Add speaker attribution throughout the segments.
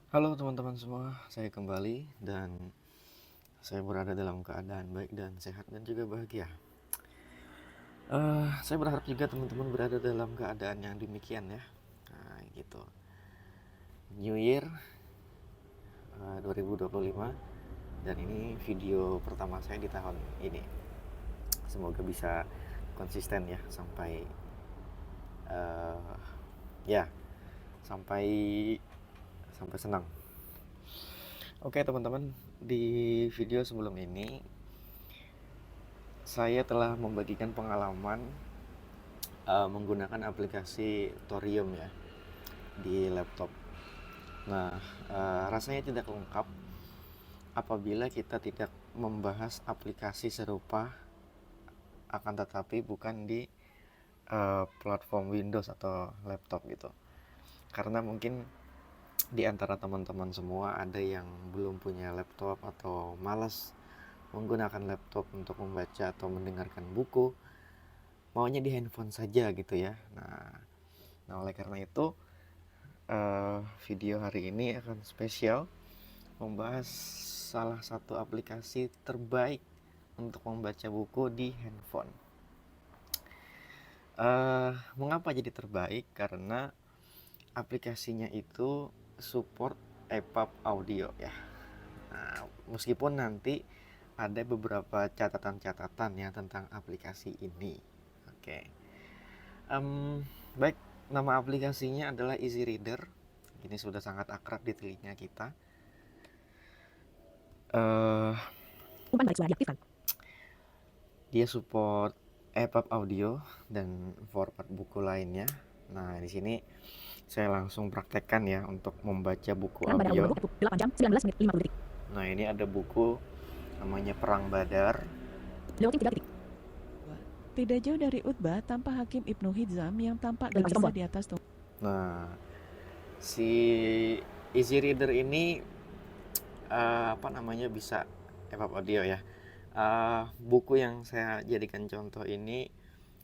Speaker 1: Halo teman-teman semua, saya kembali dan saya berada dalam keadaan baik dan sehat dan juga bahagia. Saya berharap juga teman-teman berada dalam keadaan yang demikian ya. Nah, gitu. New Year 2025 dan ini video pertama saya di tahun ini. Semoga bisa konsisten ya sampai uh, ya sampai sampai senang. Oke teman-teman, di video sebelum ini saya telah membagikan pengalaman menggunakan aplikasi Thorium ya di laptop. Nah, rasanya tidak lengkap apabila kita tidak membahas aplikasi serupa akan tetapi bukan di platform Windows atau laptop gitu. Karena mungkin di antara teman-teman semua ada yang belum punya laptop atau malas menggunakan laptop untuk membaca atau mendengarkan buku, maunya di handphone saja gitu ya. Nah oleh karena itu video hari ini akan spesial membahas salah satu aplikasi terbaik untuk membaca buku di handphone. Mengapa jadi terbaik? Karena aplikasinya itu support EPUB audio ya. Nah, meskipun nanti ada beberapa catatan-catatan ya tentang aplikasi ini. Oke. Baik, nama aplikasinya adalah Easy Reader. Ini sudah sangat akrab di telinga kita.
Speaker 2: Umpan balik suara diaktifkan.
Speaker 1: Dia support EPUB audio dan format buku lainnya. Nah, di sini saya langsung praktekkan ya untuk membaca buku
Speaker 2: Perang Badar
Speaker 1: audio.
Speaker 2: audiobook buku 8 jam 19 menit 50 detik.
Speaker 1: Nah, ini ada buku namanya Perang Badar.
Speaker 2: Lewatin 3 detik.
Speaker 3: Tidak jauh dari Utbah tampak Hakim Ibnu Hizam yang tampak
Speaker 2: Dari
Speaker 3: gelisah
Speaker 2: tombol.
Speaker 3: di atas tubuh.
Speaker 1: Nah, si Easy Reader ini bisa EPUB audio ya. Buku yang saya jadikan contoh ini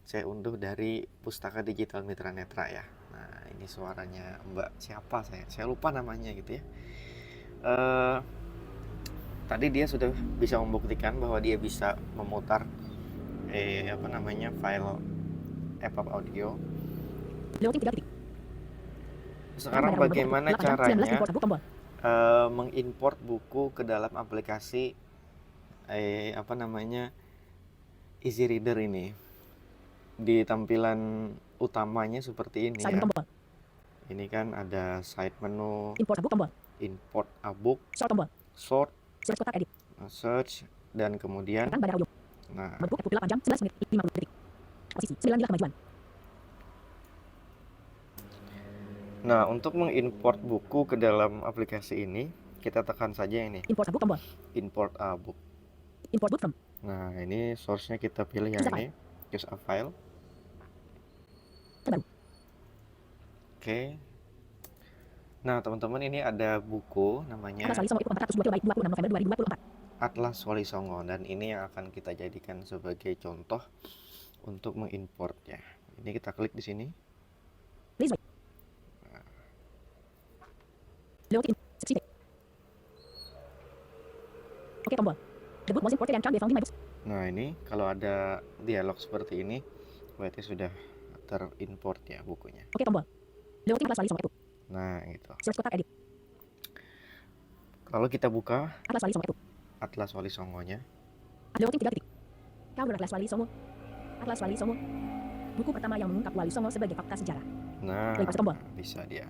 Speaker 1: saya unduh dari Pustaka Digital Mitra Netra ya. Nah, ini suaranya Mbak siapa saya lupa namanya gitu ya. Tadi dia sudah bisa membuktikan bahwa dia bisa memutar file EPUB audio.
Speaker 2: Lewatin 3 detik.
Speaker 1: Sekarang bagaimana caranya mengimport buku ke dalam aplikasi Easy Reader ini? Di tampilan utamanya seperti ini ya. Ini kan ada side menu, import book, sort, search, dan kemudian nah,
Speaker 2: buku 8 jam 11 menit 50 detik. Posisi 9 nilai kemajuan.
Speaker 1: Nah, untuk mengimport buku ke dalam aplikasi ini, kita tekan saja ini.
Speaker 2: Import book tombol.
Speaker 1: Import book.
Speaker 2: Import book from.
Speaker 1: Nah, ini source-nya kita pilih yang ini. Choose a file.
Speaker 2: Terbaru.
Speaker 1: Oke. Nah, teman-teman ini ada buku namanya
Speaker 2: Atlas Wali Songo itu 402 baik 26 November 2024.
Speaker 1: Atlas Wali Songo dan ini yang akan kita jadikan sebagai contoh untuk mengimportnya. Ini kita klik di sini. Oke tombol. Debut was imported and can be found in my books. Nah, ini kalau ada dialog seperti ini berarti sudah terimport ya bukunya.
Speaker 2: Oke tombol. Lewatin Atlas Wali Songo itu.
Speaker 1: Nah, gitu.
Speaker 2: Search kotak edit.
Speaker 1: Kalau kita buka
Speaker 2: Atlas Wali Songo itu.
Speaker 1: Atlas Wali Songonya.
Speaker 2: Lewatin 3 detik. Cover Atlas Wali Songo. Atlas Wali Songo. Buku pertama yang mengungkap Wali Songo sebagai fakta sejarah.
Speaker 1: Nah, bisa dia.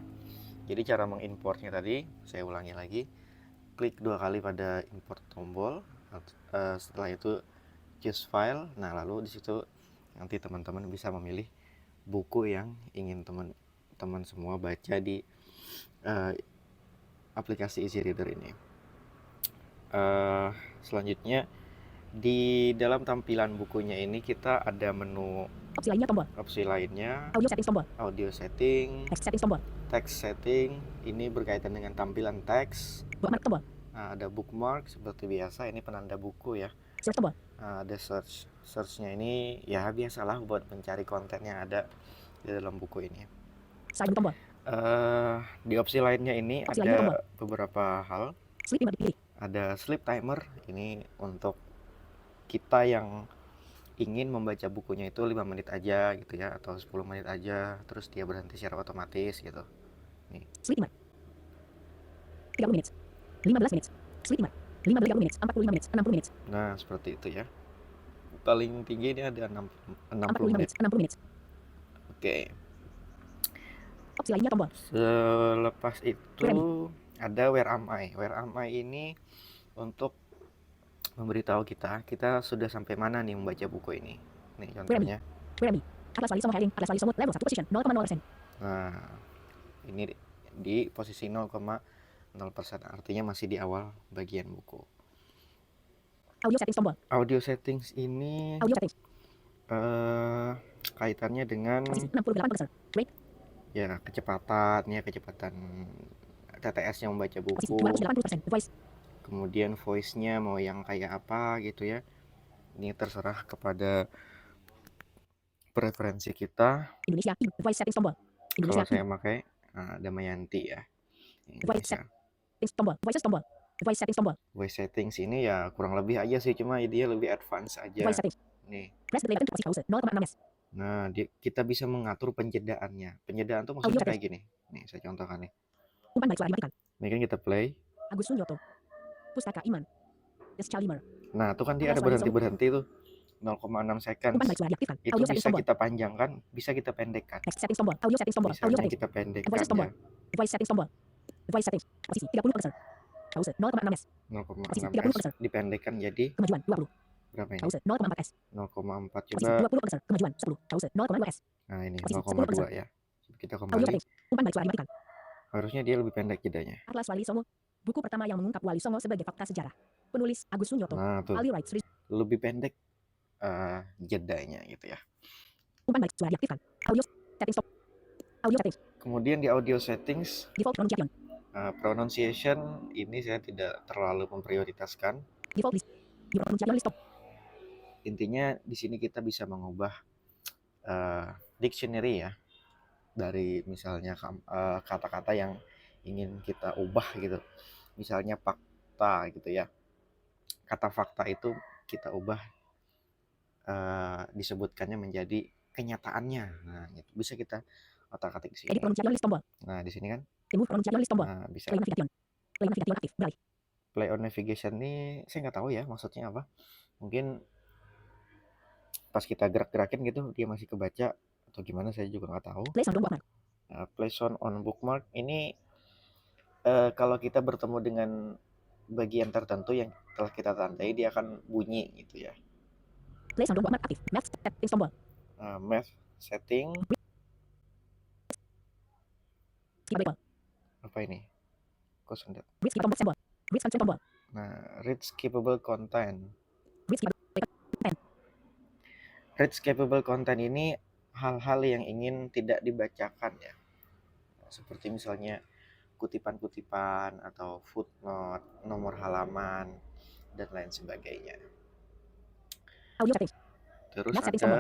Speaker 1: Jadi cara mengimportnya tadi, saya ulangi lagi. Klik 2 kali pada import tombol. Setelah itu choose file. Nah, lalu di situ nanti teman-teman bisa memilih buku yang ingin teman-teman semua baca di aplikasi Easy Reader ini. Selanjutnya di dalam tampilan bukunya ini kita ada menu
Speaker 2: opsi lainnya tombol.
Speaker 1: Opsi lainnya
Speaker 2: audio settings tombol.
Speaker 1: Audio setting,
Speaker 2: text settings tombol.
Speaker 1: Text setting, ini berkaitan dengan tampilan teks.
Speaker 2: Bookmark tombol.
Speaker 1: Nah, ada bookmark seperti biasa, ini penanda buku ya.
Speaker 2: Search tombol.
Speaker 1: Nah, ada search-nya ini ya biasalah buat mencari konten yang ada di dalam buku ini.
Speaker 2: Side tombol.
Speaker 1: Di opsi lainnya ini
Speaker 2: Opsi lainnya tombol.
Speaker 1: ada beberapa hal.
Speaker 2: Sleep timer dipilih.
Speaker 1: Ada sleep timer, ini untuk kita yang ingin membaca bukunya itu 5 menit aja gitu ya, atau 10 menit aja, terus dia berhenti secara otomatis gitu. Nih.
Speaker 2: Sleep timer. 30 menit. 15 menit. Sleep timer. 30 menit, 45 menit, 60 menit.
Speaker 1: Nah, seperti itu ya. Paling tinggi ini ada 60
Speaker 2: 45
Speaker 1: menit.
Speaker 2: menit, 60 menit.
Speaker 1: Oke.
Speaker 2: Opsi lainnya tombol.
Speaker 1: Selepas itu ada Where Am I. Where Am I ini untuk memberitahu kita sudah sampai mana nih membaca buku ini. Nih contohnya.
Speaker 2: Where am I? Atlas Wali Songo heading, Atlas Wali Songo level 1 position 0,0%.
Speaker 1: Nah, ini di posisi 0,0%, artinya masih di awal bagian buku.
Speaker 2: Audio settings tombol.
Speaker 1: Audio settings ini
Speaker 2: Audio settings.
Speaker 1: kaitannya dengan
Speaker 2: Posisi 68%. Rate.
Speaker 1: ya kecepatan TTS-nya membaca
Speaker 2: Posisi
Speaker 1: buku.
Speaker 2: 280%. Voice.
Speaker 1: Kemudian voice-nya mau yang kayak apa gitu ya. Ini terserah kepada preferensi kita.
Speaker 2: Indonesia. Voice settings tombol. Indonesia.
Speaker 1: Kalau saya pakai Damayanti ya.
Speaker 2: Voice
Speaker 1: Indonesia.
Speaker 2: settings tombol. Voices tombol. Voice settings tombol.
Speaker 1: Voice settings ini ya kurang lebih aja sih, cuma dia lebih advance aja.
Speaker 2: Voice settings.
Speaker 1: Nih.
Speaker 2: Press the play button to pause 0,6s.
Speaker 1: Nah, kita bisa mengatur penjedaannya. Penjedaan tuh maksudnya kayak gini. Nih, saya contohkan nih.
Speaker 2: Umpan balik suara dimatikan.
Speaker 1: Ini kan kita play.
Speaker 2: Agus Sunyoto. Pustaka Iman. Des Chalimer.
Speaker 1: Nah, tuh kan dia ada berhenti-berhenti tuh. 0,6 second.
Speaker 2: Umpan balik suara diaktifkan.
Speaker 1: Itu
Speaker 2: Audio
Speaker 1: bisa
Speaker 2: settings tombol.
Speaker 1: kita panjangkan, bisa kita pendekkan.
Speaker 2: Text settings tombol. Audio settings tombol. Audio
Speaker 1: Misalnya
Speaker 2: settings.
Speaker 1: kita pendekkan
Speaker 2: Voices tombol.
Speaker 1: ya.
Speaker 2: Voice settings tombol. Voice settings. Posisi 30%. Pause 0,6s.
Speaker 1: 0,6s dipendekkan jadi
Speaker 2: Kemajuan 20.
Speaker 1: berapa ini?
Speaker 2: Pause 0,4s.
Speaker 1: 0,4
Speaker 2: Posisi
Speaker 1: coba.
Speaker 2: 20%. Kemajuan 10. Pause 0,2s.
Speaker 1: Nah, ini
Speaker 2: Posisi
Speaker 1: 0,2 ya. Kita
Speaker 2: Audio
Speaker 1: kembali.
Speaker 2: settings. Umpan balik suara dimatikan.
Speaker 1: Harusnya dia lebih pendek jedanya.
Speaker 2: Atlas Wali Songo. Buku pertama yang mengungkap Wali Songo sebagai fakta sejarah. Penulis Agus Sunyoto.
Speaker 1: Nah, tuh
Speaker 2: Ali Wright.
Speaker 1: lebih pendek jedanya gitu ya.
Speaker 2: Umpan balik suara diaktifkan. Audio settings stop. Audio settings.
Speaker 1: Kemudian di audio settings,
Speaker 2: Default pronunciation.
Speaker 1: pronunciation ini saya tidak terlalu memprioritaskan.
Speaker 2: Default list. Default pronunciation list stop.
Speaker 1: Intinya di sini kita bisa mengubah dictionary ya, dari misalnya kata-kata yang ingin kita ubah gitu. Misalnya fakta gitu ya. Kata fakta itu kita ubah disebutkannya menjadi kenyataannya. Nah, itu bisa kita otak-atik di sini.
Speaker 2: Edit pronunciation list tombol.
Speaker 1: Nah, di sini kan.
Speaker 2: Remove pronunciation list tombol.
Speaker 1: Nah, bisa.
Speaker 2: Play navigation. Play navigation aktif. Beralih.
Speaker 1: Play on navigation ini saya nggak tahu ya maksudnya apa. Mungkin pas kita gerak-gerakin gitu dia masih kebaca atau gimana, saya juga nggak tahu.
Speaker 2: Play sound on bookmark.
Speaker 1: Play sound on bookmark ini kalau kita bertemu dengan bagian tertentu yang telah kita tandai, dia akan bunyi gitu ya.
Speaker 2: Play sound on bookmark aktif. Math settings tombol.
Speaker 1: Math setting.
Speaker 2: Skippable.
Speaker 1: Apa ini? Kok sendat?
Speaker 2: Read skip tombol symbol. Read function tombol.
Speaker 1: Nah, read skippable content.
Speaker 2: Read skippable content.
Speaker 1: Read skippable content ini hal-hal yang ingin tidak dibacakan ya. Seperti misalnya kutipan-kutipan atau footnote, nomor halaman, dan lain sebagainya.
Speaker 2: Audio settings.
Speaker 1: Terus
Speaker 2: Math settings
Speaker 1: ada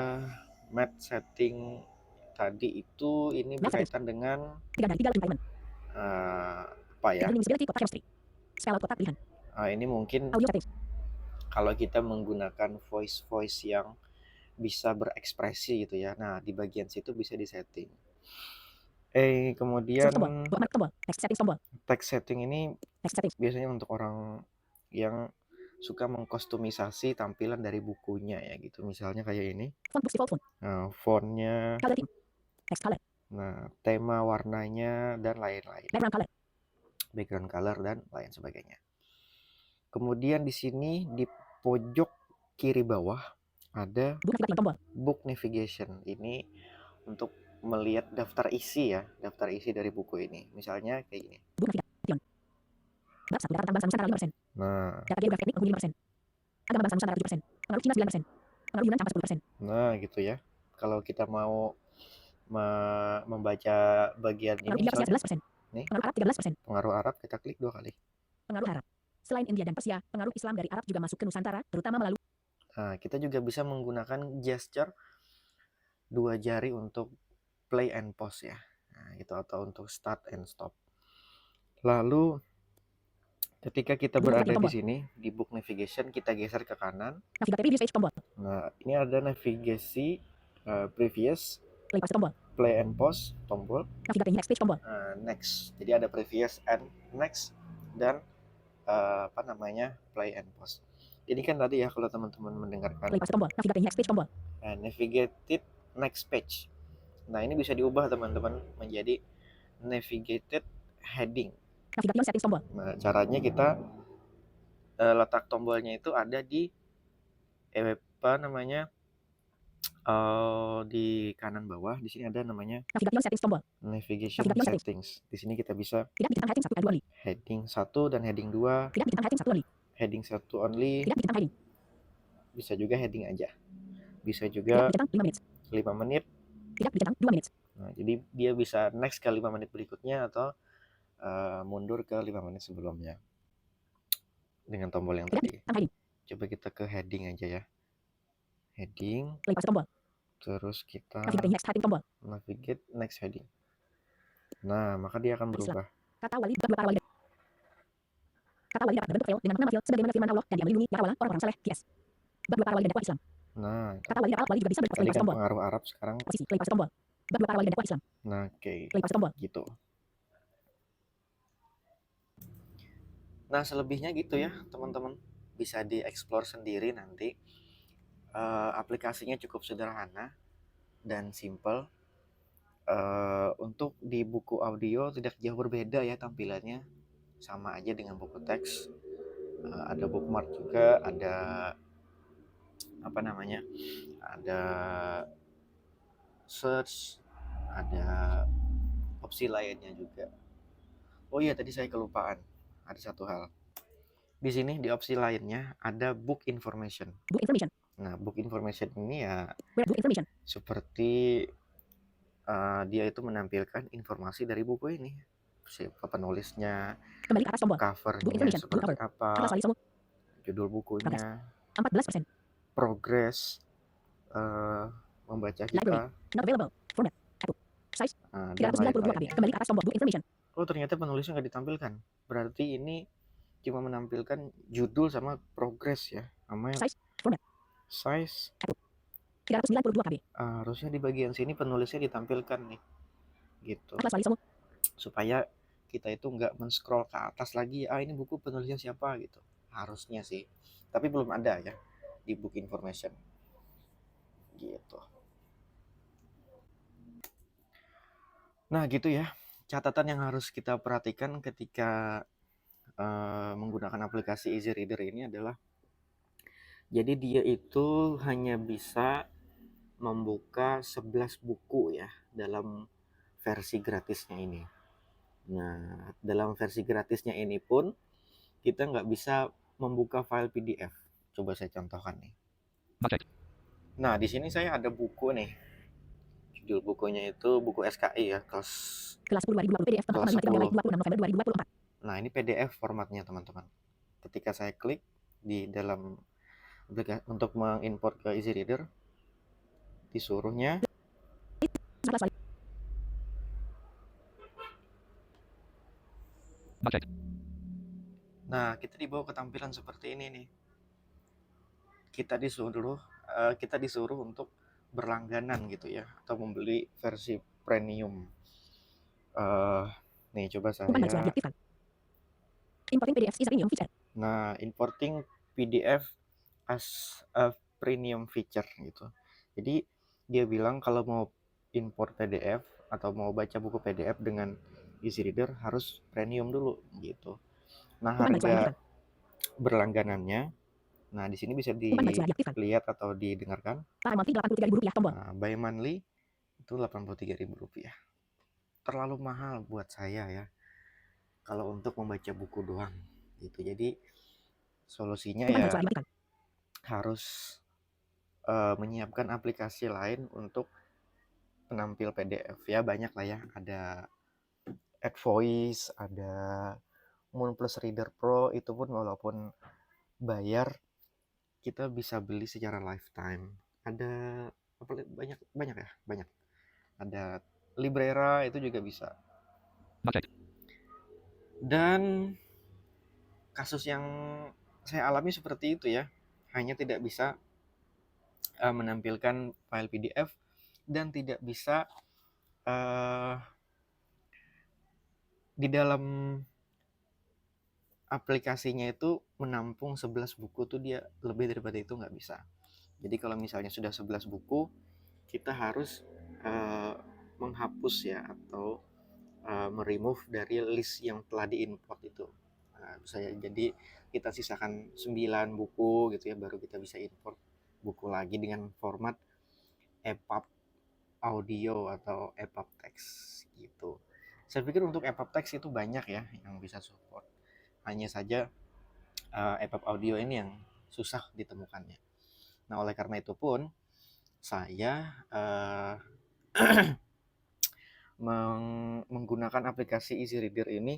Speaker 1: math setting tadi itu, ini
Speaker 2: Math
Speaker 1: berkaitan dengan
Speaker 2: 3 dari 3 implement.
Speaker 1: apa ya?
Speaker 2: Invisibility kotak chemistry. Spell out kotak pilihan.
Speaker 1: Ini mungkin
Speaker 2: Audio settings.
Speaker 1: kalau kita menggunakan voice yang bisa berekspresi gitu ya. Nah, di bagian situ bisa disetting. Kemudian
Speaker 2: Search tombol. Bookmark tombol. Text settings tombol.
Speaker 1: text setting ini
Speaker 2: Text settings.
Speaker 1: biasanya untuk orang yang suka mengkostumisasi tampilan dari bukunya ya gitu. Misalnya kayak ini.
Speaker 2: Font books default font.
Speaker 1: Fontnya.
Speaker 2: Color theme. Text color.
Speaker 1: Nah, tema warnanya dan lain-lain.
Speaker 2: Background color.
Speaker 1: Background color dan lain sebagainya. Kemudian di sini di pojok kiri bawah ada
Speaker 2: Book navigation tombol.
Speaker 1: book navigation. Ini untuk melihat daftar isi ya, daftar isi dari buku ini. Misalnya kayak gini.
Speaker 2: Book navigation. Bab 1 data tambang Nusantara 5%.
Speaker 1: Nah,
Speaker 2: Data geografi teknik penghuni 5%. Agama bangsa Nusantara 7%. Pengaruh Cina 9%. Pengaruh Yunan sampai 10%.
Speaker 1: nah gitu ya. Kalau kita mau membaca bagian
Speaker 2: Pengaruh
Speaker 1: ini
Speaker 2: India Persia
Speaker 1: misalnya,
Speaker 2: 11%.
Speaker 1: nih,
Speaker 2: Pengaruh Arab 13%.
Speaker 1: pengaruh Arab kita klik 2 kali.
Speaker 2: Pengaruh Arab. Selain India dan Persia, pengaruh Islam dari Arab juga masuk ke Nusantara, terutama melalui
Speaker 1: Nah, kita juga bisa menggunakan gesture 2 jari untuk play and pause ya. Nah, itu atau untuk start and stop. Lalu ketika kita
Speaker 2: Dulu
Speaker 1: berada
Speaker 2: tracking
Speaker 1: di
Speaker 2: tombol.
Speaker 1: sini di book navigation, kita geser ke kanan.
Speaker 2: Navigasi previous page tombol.
Speaker 1: Nah, ini ada navigasi previous,
Speaker 2: Play pause tombol.
Speaker 1: play and pause tombol.
Speaker 2: Navigasi next page tombol.
Speaker 1: Next. Jadi ada previous and next dan apa namanya play and pause. Ini kan tadi ya kalau teman-teman mendengarkan
Speaker 2: Play pause tombol. Navigasi next page tombol.
Speaker 1: navigated next page. Nah, ini bisa diubah teman-teman menjadi navigated heading.
Speaker 2: Navigation settings tombol.
Speaker 1: Nah, caranya kita letak tombolnya itu ada di apa namanya di kanan bawah. Di sini ada namanya
Speaker 2: Navigation settings tombol.
Speaker 1: navigation
Speaker 2: Navigation
Speaker 1: settings. Di sini kita bisa
Speaker 2: Tidak ditekan heading 1 dan 2 only.
Speaker 1: heading 1 dan heading 2.
Speaker 2: Tidak ditekan heading 1 only.
Speaker 1: Heading 1 only.
Speaker 2: Tidak ditekan heading.
Speaker 1: Bisa juga heading aja. Bisa
Speaker 2: Tidak
Speaker 1: juga
Speaker 2: ditekan 5 menit.
Speaker 1: 5 menit.
Speaker 2: Tidak ditekan 2 menit.
Speaker 1: Nah, jadi dia bisa next ke 5 menit berikutnya atau mundur ke 5 menit sebelumnya dengan tombol yang
Speaker 2: Tidak
Speaker 1: tadi.
Speaker 2: ditekan heading.
Speaker 1: Coba kita ke heading aja ya. Heading,
Speaker 2: Play pause tombol.
Speaker 1: terus kita
Speaker 2: Navigasi next heading tombol.
Speaker 1: navigate next heading. Nah, maka dia akan berubah.
Speaker 2: Kata wali bab 2 para wali. Kata wali dapat berbentuk file dengan nama file sebagaimana firman Allah dan dia melindungi para orang-orang saleh. Yes. Bab 2 para wali dan dakwah Islam.
Speaker 1: Nah,
Speaker 2: Kata wali dapat wali juga bisa berbentuk
Speaker 1: tadi
Speaker 2: play pause
Speaker 1: kan
Speaker 2: tombol.
Speaker 1: pengaruh Arab, sekarang
Speaker 2: Posisi play pause tombol. Bab 2 para wali dan dakwah Islam.
Speaker 1: nah oke,
Speaker 2: Play pause tombol.
Speaker 1: gitu. Nah, selebihnya gitu ya, teman-teman. Bisa dieksplor sendiri nanti. Aplikasinya cukup sederhana dan simple. Untuk di buku audio tidak jauh berbeda ya tampilannya. Sama aja dengan buku teks. Ada bookmark juga, ada apa namanya? Ada search, ada opsi lainnya juga. Oh iya, tadi saya kelupaan. Ada satu hal. Di sini di opsi lainnya ada book information.
Speaker 2: Book information.
Speaker 1: Nah, book information ini ya
Speaker 2: Where book information.
Speaker 1: seperti dia itu menampilkan informasi dari buku ini. Siapa penulisnya,
Speaker 2: Kembali ke atas tombol. Book
Speaker 1: covernya
Speaker 2: information. Book
Speaker 1: seperti
Speaker 2: cover.
Speaker 1: apa,
Speaker 2: Atlas wali semua.
Speaker 1: judul bukunya,
Speaker 2: 14%.
Speaker 1: progress membaca kita,
Speaker 2: Library. Not available. Format. Apple. Size.
Speaker 1: dan
Speaker 2: 392 KB.
Speaker 1: lain-lainnya.
Speaker 2: Kembali ke atas tombol. Book information.
Speaker 1: Oh, ternyata penulisnya nggak ditampilkan. Berarti ini cuma menampilkan judul sama progress ya, sama
Speaker 2: Size. Format.
Speaker 1: size.
Speaker 2: 392 KB.
Speaker 1: Harusnya di bagian sini penulisnya ditampilkan nih, gitu.
Speaker 2: Atlas wali semua.
Speaker 1: Supaya kita itu nggak men-scroll ke atas lagi. Ini buku penulisnya siapa gitu. Harusnya sih, tapi belum ada ya di book information, gitu. Nah, gitu ya. Catatan yang harus kita perhatikan ketika menggunakan aplikasi Easy Reader ini adalah, jadi dia itu hanya bisa membuka 11 buku ya dalam versi gratisnya ini. Nah, dalam versi gratisnya ini pun kita nggak bisa membuka file PDF. Coba saya contohkan nih. Nah, di sini saya ada buku nih. Judul bukunya itu buku SKI ya, kelas
Speaker 2: 10 2020 PDF tengah
Speaker 1: kelas 10.
Speaker 2: 26 November 2024.
Speaker 1: Nah, ini PDF formatnya teman-teman. Ketika saya klik di dalam untuk mengimport ke Easy Reader, disuruhnya
Speaker 2: Atlas wali.
Speaker 1: nah, kita dibawa ke tampilan seperti ini nih. Kita disuruh untuk berlangganan gitu ya, atau membeli versi premium. Nih coba
Speaker 2: Bukan sudah
Speaker 1: saya.
Speaker 2: diaktifkan. Importing PDF is a premium feature.
Speaker 1: Nah, importing PDF as a premium feature gitu. Jadi dia bilang kalau mau import PDF atau mau baca buku PDF dengan Easy Reader harus premium dulu gitu. Nah,
Speaker 2: Bukan sudah
Speaker 1: harga
Speaker 2: diaktifkan.
Speaker 1: berlangganannya, nah di sini bisa
Speaker 2: Bukan sudah diaktifkan.
Speaker 1: dilihat atau didengarkan.
Speaker 2: Para monthly Rp83.000 tombol.
Speaker 1: Nah, by monthly itu Rp83.000. Terlalu mahal buat saya ya, kalau untuk membaca buku doang gitu. Jadi solusinya
Speaker 2: Bukan
Speaker 1: ya
Speaker 2: sudah diaktifkan.
Speaker 1: harus menyiapkan aplikasi lain untuk penampil PDF ya. Banyak lah ya, ada AdVoice, ada Moonplus Reader Pro. Itu pun walaupun bayar kita bisa beli secara lifetime. Ada banyak ya, banyak. Ada Librera itu juga bisa.
Speaker 4: Not
Speaker 1: Dan kasus yang saya alami seperti itu ya, hanya tidak bisa menampilkan file PDF dan tidak bisa di dalam aplikasinya itu menampung 11 buku tuh dia lebih daripada itu nggak bisa. Jadi kalau misalnya sudah 11 buku, kita harus menghapus ya atau meremove dari list yang telah diimport itu. Bisa jadi kita sisakan 9 buku gitu ya, baru kita bisa import buku lagi dengan format EPUB audio atau EPUB text gitu. Saya pikir untuk EPUB text itu banyak ya yang bisa support. Hanya saja EPUB audio ini yang susah ditemukannya. Nah, oleh karena itu pun saya menggunakan aplikasi Easy Reader ini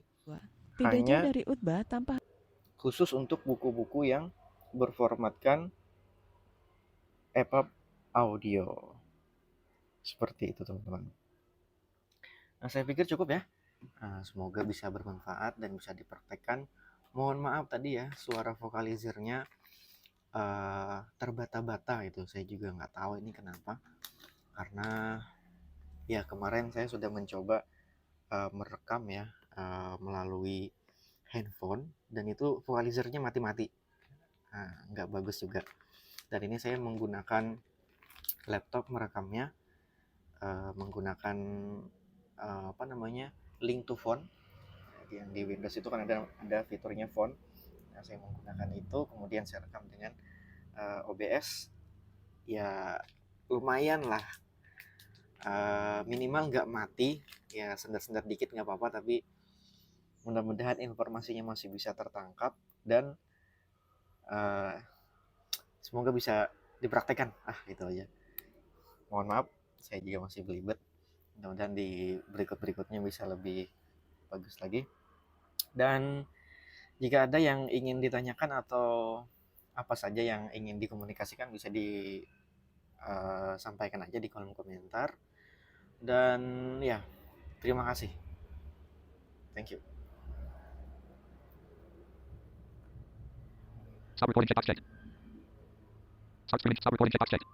Speaker 3: Tidak jauh
Speaker 1: hanya
Speaker 3: dari Utbah tanpa
Speaker 1: khusus untuk buku-buku yang berformatkan EPUB audio. Seperti itu teman-teman. Nah, saya pikir cukup ya. Semoga bisa bermanfaat dan bisa dipraktekkan. Mohon maaf tadi ya, suara vokalizernya terbata-bata itu. Saya juga nggak tahu ini kenapa. Karena ya kemarin saya sudah mencoba merekam ya melalui handphone dan itu vokalizernya mati-mati. Nggak bagus juga. Dan ini saya menggunakan laptop merekamnya menggunakan link to phone. Yang di Windows itu kan ada fiturnya phone. Nah, saya menggunakan itu, kemudian saya rekam dengan OBS. Ya lumayan lah, minimal nggak mati, ya sendat-sendat dikit nggak apa-apa, tapi mudah-mudahan informasinya masih bisa tertangkap dan semoga bisa dipraktekkan. Gitu aja. Mohon maaf, saya juga masih belibet. Mudah-mudahan di berikut-berikutnya bisa lebih bagus lagi. Dan jika ada yang ingin ditanyakan atau apa saja yang ingin dikomunikasikan bisa disampaikan aja di kolom komentar. Dan ya, terima kasih. Thank you.
Speaker 4: Stop recording checkbox checked. Stop recording checkbox checked.